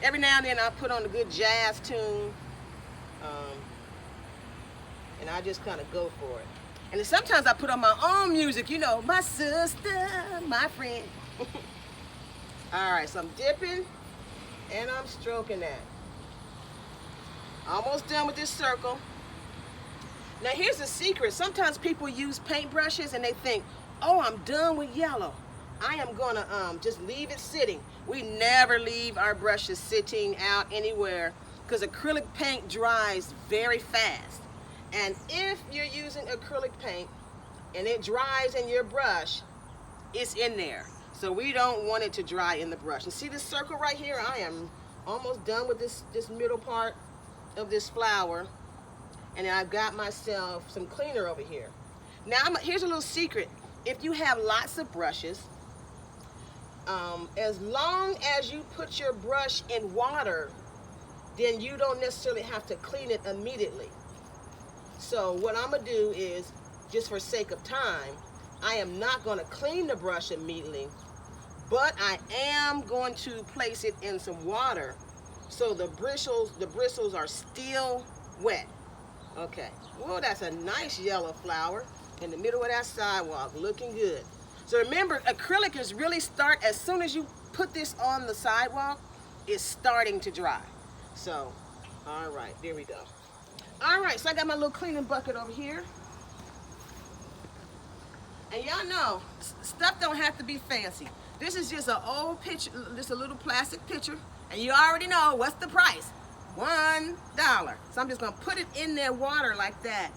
Every now and then I put on a good jazz tune, and I just kind of go for it. And then sometimes I put on my own music, you know, my sister, my friend. All right, so I'm dipping and I'm stroking that. Almost done with this circle. Now here's the secret. Sometimes people use paintbrushes and they think, oh, I'm done with yellow. I am gonna just leave it sitting. We never leave our brushes sitting out anywhere because acrylic paint dries very fast. And if you're using acrylic paint and it dries in your brush, it's in there. So we don't want it to dry in the brush. And see this circle right here? I am almost done with this middle part of this flower. And I've got myself some cleaner over here. Now here's a little secret. If you have lots of brushes, as long as you put your brush in water, then you don't necessarily have to clean it immediately. So what I'm gonna do is, just for sake of time, I am not gonna clean the brush immediately, but I am going to place it in some water so the bristles are still wet. Okay, well, that's a nice yellow flower in the middle of that sidewalk, looking good. So remember, acrylic is really start, as soon as you put this on the sidewalk, it's starting to dry. So, all right, there we go. All right, so I got my little cleaning bucket over here. And y'all know, stuff don't have to be fancy. This is just an old picture, just a little plastic pitcher, and you already know what's the price. $1. So I'm just gonna put it in their water like that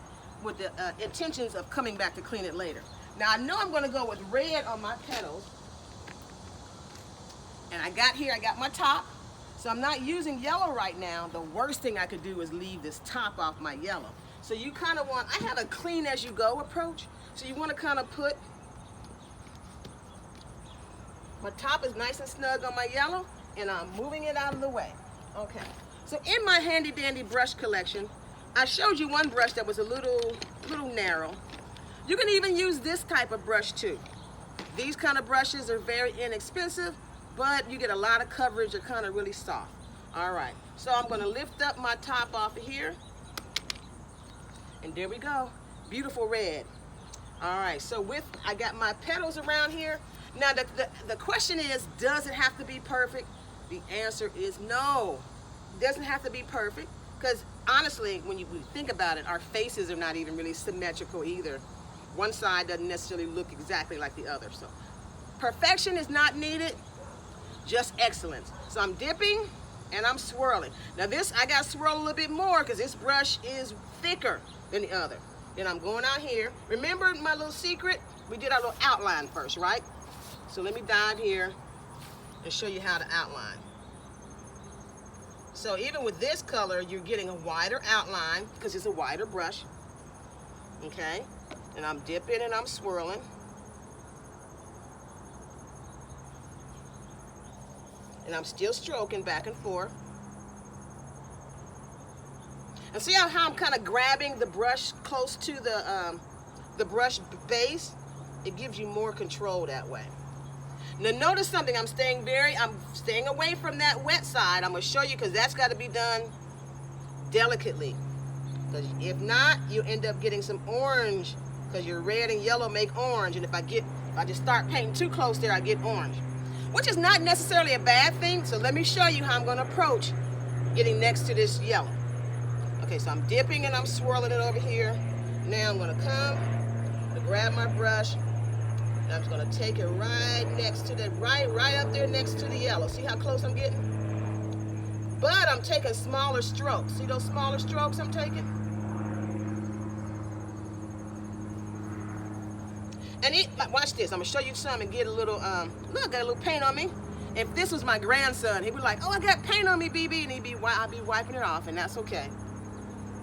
with the intentions of coming back to clean it later. Now I know I'm gonna go with red on my petals. And I got my top. So I'm not using yellow right now. The worst thing I could do is leave this top off my yellow. So you kind of want, I have a clean as you go approach. So you want to kind of put, my top is nice and snug on my yellow, and I'm moving it out of the way. Okay. So in my handy dandy brush collection, I showed you one brush that was a little narrow. You can even use this type of brush too. These kind of brushes are very inexpensive, but you get a lot of coverage. They're kind of really soft. All right, so I'm gonna lift up my top off of here, and there we go, beautiful red. All right, so I got my petals around here. Now the question is, does it have to be perfect? The answer is no. It doesn't have to be perfect, because honestly, when you think about it, our faces are not even really symmetrical either. One side doesn't necessarily look exactly like the other. So perfection is not needed, just excellence. So I'm dipping and I'm swirling. Now this, I got to swirl a little bit more because this brush is thicker than the other. Then I'm going out here. Remember my little secret? We did our little outline first, right? So let me dive here and show you how to outline. So even with this color, you're getting a wider outline because it's a wider brush. Okay? And I'm dipping and I'm swirling. And I'm still stroking back and forth. And see how I'm kind of grabbing the brush close to the brush base? It gives you more control that way. Now notice something, I'm staying away from that wet side. I'm gonna show you, because that's gotta be done delicately. Because if not, you end up getting some orange, because your red and yellow make orange. And if I just start painting too close there, I get orange, which is not necessarily a bad thing. So let me show you how I'm gonna approach getting next to this yellow. Okay, so I'm dipping and I'm swirling it over here. Now I'm gonna come, grab my brush, and I'm just gonna take it right next to right up there next to the yellow. See how close I'm getting? But I'm taking smaller strokes. See those smaller strokes I'm taking? And watch this, I'm gonna show you some and get a little, look, got a little paint on me. If this was my grandson, he'd be like, oh, I got paint on me, BB, and I'd be wiping it off, and that's okay.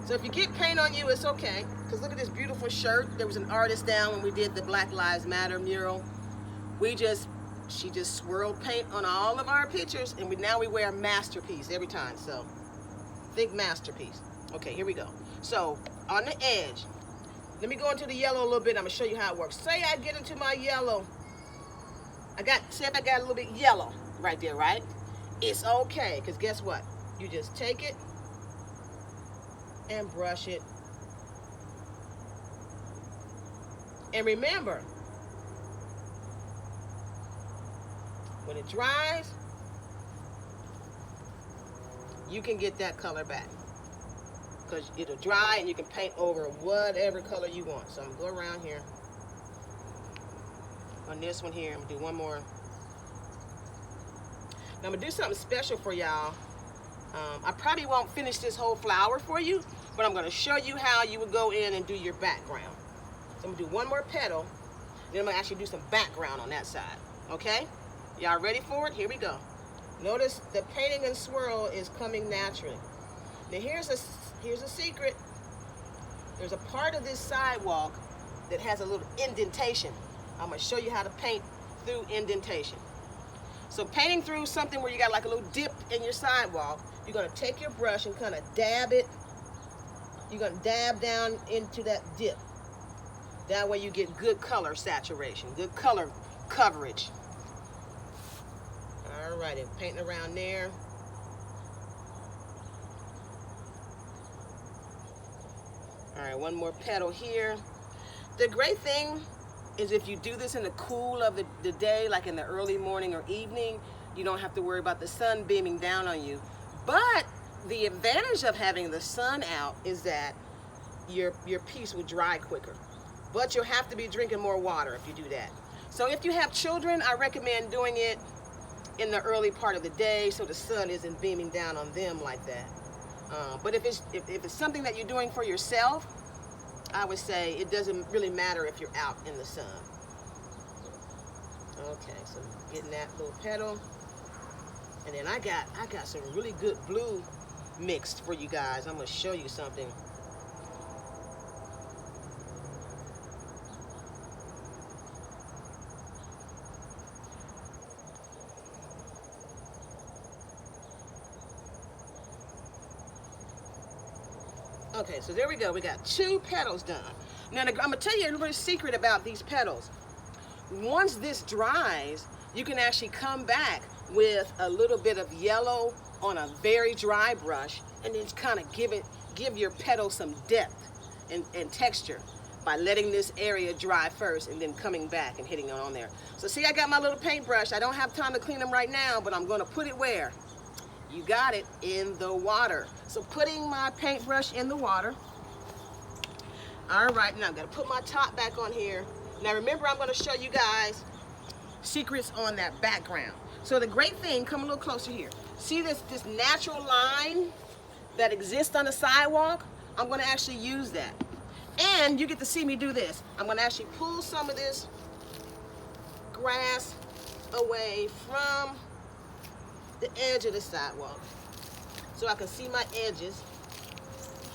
So if you get paint on you, it's okay. Because look at this beautiful shirt. There was an artist down when we did the Black Lives Matter mural. She just swirled paint on all of our pictures, and now we wear masterpiece every time. So think masterpiece. Okay, here we go. So on the edge, let me go into the yellow a little bit. I'm gonna show you how it works. Say I get into my yellow. Say if I got a little bit yellow right there, right? it's okay, because guess what? You just take it and brush it. And remember, when it dries, you can get that color back. Because it'll dry and you can paint over whatever color you want. So I'm going to go around here. On this one here, I'm going to do one more. Now I'm going to do something special for y'all. I probably won't finish this whole flower for you, but I'm going to show you how you would go in and do your background. So I'm going to do one more petal, then I'm going to actually do some background on that side. Okay? Y'all ready for it? Here we go. Notice the painting and swirl is coming naturally. Now here's a secret. There's a part of this sidewalk that has a little indentation. I'm going to show you how to paint through indentation. So painting through something where you got like a little dip in your sidewalk, you're going to take your brush and kind of dab it. You're going to dab down into that dip. That way you get good color saturation, good color coverage. All right, and painting around there. All right, one more petal here. The great thing is if you do this in the cool of the day, like in the early morning or evening, you don't have to worry about the sun beaming down on you. But the advantage of having the sun out is that your piece will dry quicker. But you'll have to be drinking more water if you do that. So if you have children, I recommend doing it in the early part of the day so the sun isn't beaming down on them like that. But if it's something that you're doing for yourself, I would say it doesn't really matter if you're out in the sun. Okay, so getting that little petal. And then I got some really good blue mixed for you guys. I'm gonna show you something. Okay, so there we go. We got 2 petals done. Now, I'm going to tell you a little secret about these petals. Once this dries, you can actually come back with a little bit of yellow on a very dry brush and then kind of give your petal some depth and texture by letting this area dry first and then coming back and hitting it on there. So see, I got my little paintbrush. I don't have time to clean them right now, but I'm going to put it where? You got it, in the water. So putting my paintbrush in the water. All right, now I'm gonna put my top back on here. Now remember, I'm gonna show you guys secrets on that background. So the great thing, come a little closer here. See this natural line that exists on the sidewalk? I'm gonna actually use that. And you get to see me do this. I'm gonna actually pull some of this grass away from the edge of the sidewalk so I can see my edges.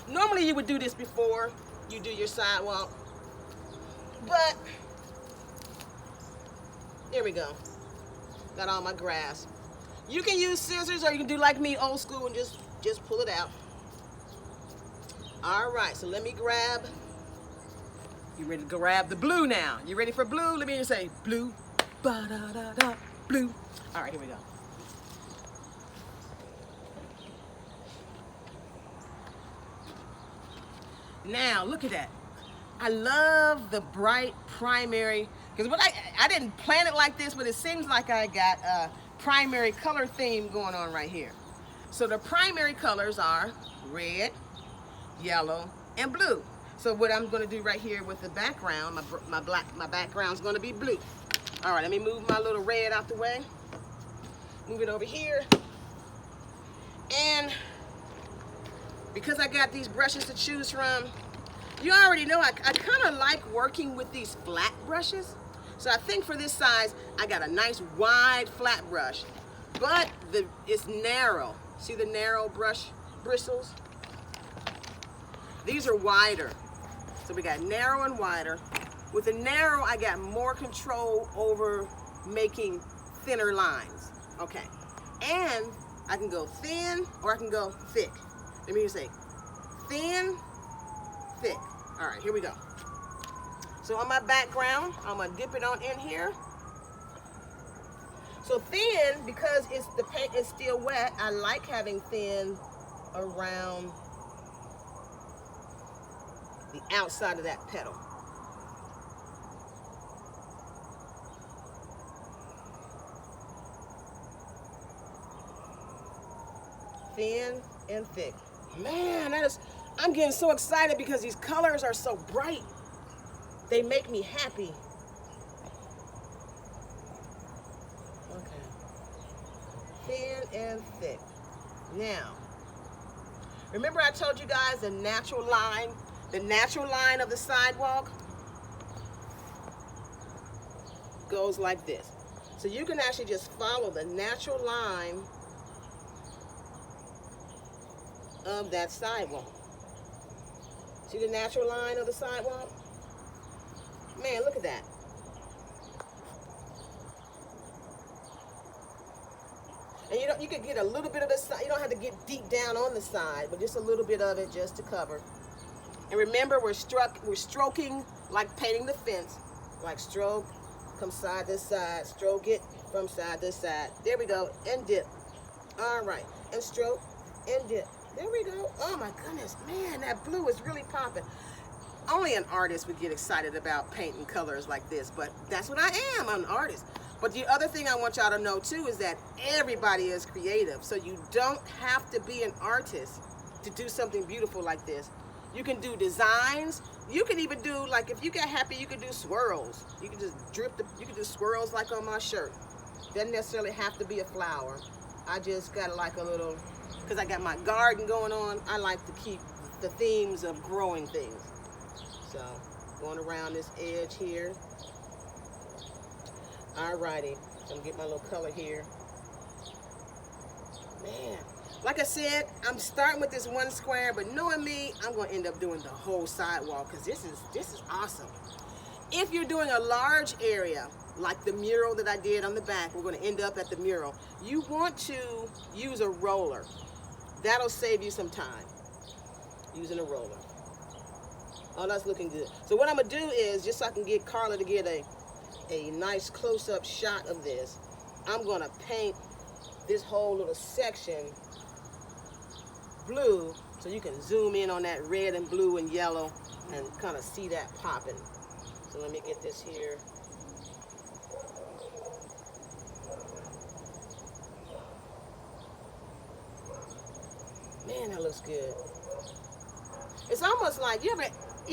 Normally you would do this before you do your sidewalk, but there we go. Got all my grass. You can use scissors or you can do like me, old school, and just pull it out. All right, so let me grab. You ready to grab the blue now? You ready for blue? Let me hear you say blue, ba-da-da-da, blue. All right, here we go. Now, look at that. I love the bright primary, because what I didn't plan it like this, but it seems like I got a primary color theme going on right here. So the primary colors are red, yellow, and blue. So what I'm going to do right here with the background, my background's going to be blue. All right, let me move my little red out the way. Move it over here. And because I got these brushes to choose from, you already know I kind of like working with these flat brushes. So I think for this size, I got a nice wide flat brush, but it's narrow. See the narrow brush bristles? These are wider. So we got narrow and wider. With the narrow, I got more control over making thinner lines. Okay. And I can go thin or I can go thick. Let me just say thin, thick. All right, here we go. So on my background, I'm gonna dip it on in here. So thin, because the paint is still wet, I like having thin around the outside of that petal. Thin and thick. Man, I'm getting so excited because these colors are so bright. They make me happy. Okay. Thin and thick. Now, remember I told you guys the natural line of the sidewalk goes like this. So you can actually just follow the natural line of that sidewalk. See the natural line of the sidewalk? Man, look at that. And you can get a little bit of the side. You don't have to get deep down on the side, but just a little bit of it just to cover. And remember, we're stroking like painting the fence. Like stroke, come side to side, stroke it from side to side. There we go, and dip. All right, and stroke, and dip. There we go. Oh my goodness, man, that blue is really popping. Only an artist would get excited about painting colors like this, but that's what I am, I'm an artist. But the other thing I want y'all to know too is that everybody is creative, so you don't have to be an artist to do something beautiful like this. You can do designs. You can even do, like, if you get happy, you can do swirls. You can just you can do swirls like on my shirt. Doesn't necessarily have to be a flower. I just got like a little, because I got my garden going on, I like to keep the themes of growing things. So, going around this edge here. Alrighty, so I'm gonna get my little color here. Man, like I said, I'm starting with this one square, but knowing me, I'm gonna end up doing the whole sidewalk because this is awesome. If you're doing a large area, like the mural that I did on the back, we're gonna end up at the mural. You want to use a roller. That'll save you some time, using a roller. Oh, that's looking good. So what I'm gonna do is, just so I can get Carla to get a nice close-up shot of this, I'm gonna paint this whole little section blue so you can zoom in on that red and blue and yellow and kind of see that popping. So let me get this here. Man, that looks good. It's almost like, you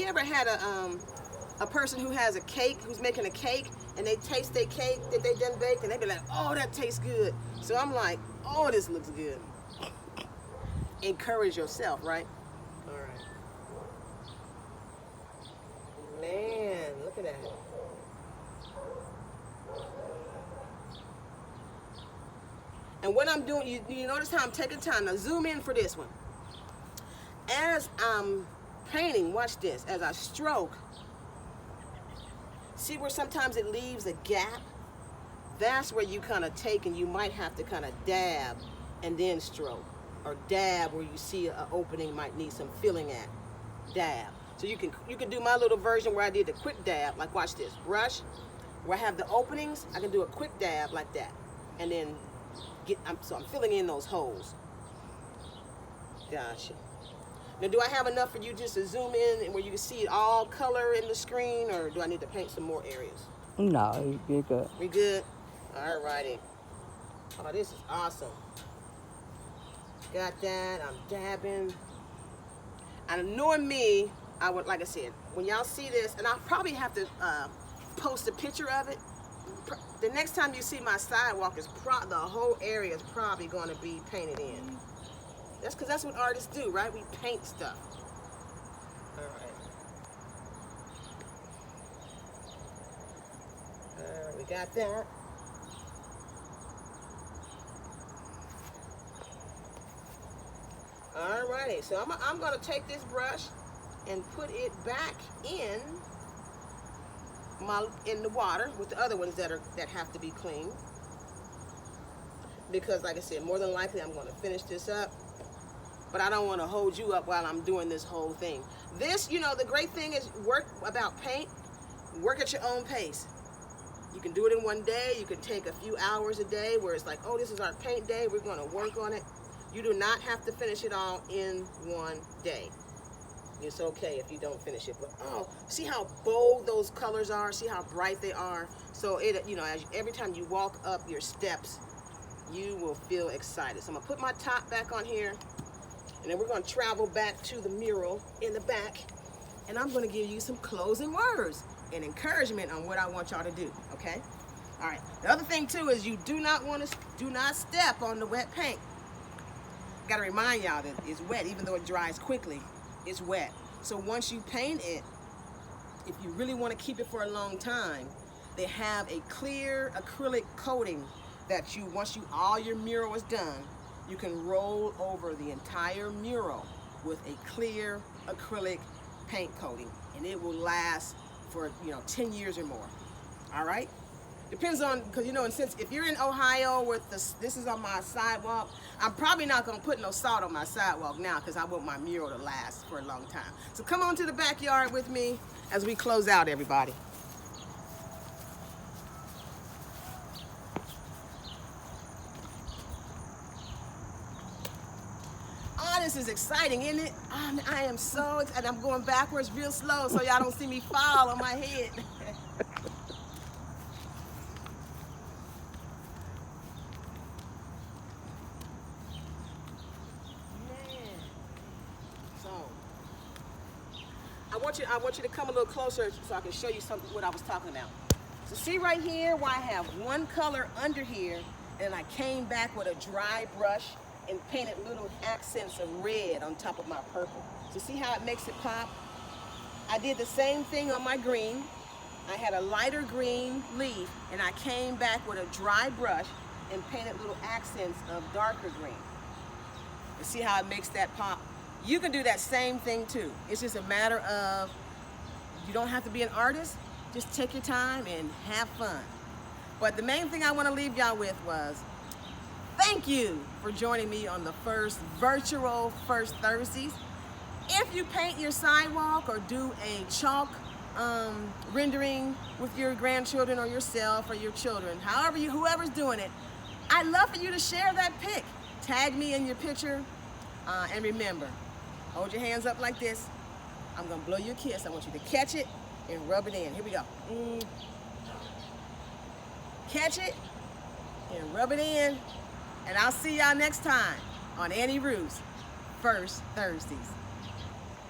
ever had a person who has a cake, who's making a cake, and they taste their cake that they done baked, and they be like, oh, that tastes good. So I'm like, oh, this looks good. Encourage yourself, right? All right. Man, look at that. And what I'm doing, you notice how I'm taking time. Now zoom in for this one. As I'm painting, watch this, as I stroke, see where sometimes it leaves a gap? That's where you kind of take, and you might have to kind of dab and then stroke. Or dab where you see an opening might need some filling at. Dab. So you can do my little version where I did the quick dab, like watch this. Brush, where I have the openings, I can do a quick dab like that. And then so I'm filling in those holes. Gotcha. Now, do I have enough for you just to zoom in and where you can see it all color in the screen, or do I need to paint some more areas? No, you're good. We good? All righty. Oh, this is awesome. Got that. I'm dabbing. And knowing me, I would, like I said, when y'all see this, and I'll probably have to post a picture of it. The next time you see my sidewalk, the whole area is probably going to be painted in. That's because that's what artists do, right? We paint stuff. All right. We got that. All righty. So I'm going to take this brush and put it back in the water with the other ones that have to be cleaned. Because, like I said, more than likely I'm going to finish this up. But I don't want to hold you up while I'm doing this whole thing. This, the great thing is work at your own pace. You can do it in one day. You can take a few hours a day where it's like, oh, this is our paint day. We're going to work on it. You do not have to finish it all in one day. It's okay if you don't finish it. But oh, see how bold those colors are? See how bright they are? So every time you walk up your steps, you will feel excited. So I'm gonna put my top back on here, and then we're gonna travel back to the mural in the back, and I'm gonna give you some closing words and encouragement on what I want y'all to do, okay? All right, the other thing too is you do not step on the wet paint. Gotta remind y'all that it's wet, even though it dries quickly, it's wet. So once you paint it, if you really wanna keep it for a long time, they have a clear acrylic coating that once all your mural is done, you can roll over the entire mural with a clear acrylic paint coating, and it will last for 10 years or more. All right? Depends on, because and since if you're in Ohio with this is on my sidewalk, I'm probably not gonna put no salt on my sidewalk now because I want my mural to last for a long time. So come on to the backyard with me as we close out, everybody. Oh, this is exciting, isn't it? I am so excited. I'm going backwards real slow so y'all don't see me fall on my head. Man. So, I want you to come a little closer so I can show you something what I was talking about. So see right here where I have one color under here, and I came back with a dry brush and painted little accents of red on top of my purple. So see how it makes it pop? I did the same thing on my green. I had a lighter green leaf, and I came back with a dry brush and painted little accents of darker green. And see how it makes that pop? You can do that same thing too. It's just a matter of, you don't have to be an artist, just take your time and have fun. But the main thing I want to leave y'all with was, thank you for joining me on the first virtual First Thursdays. If you paint your sidewalk or do a chalk rendering with your grandchildren or yourself or your children, whoever's doing it, I'd love for you to share that pic. Tag me in your picture, and remember, hold your hands up like this. I'm gonna blow you a kiss. I want you to catch it and rub it in. Here we go. Catch it and rub it in. And I'll see y'all next time on Ruth's First Thursdays.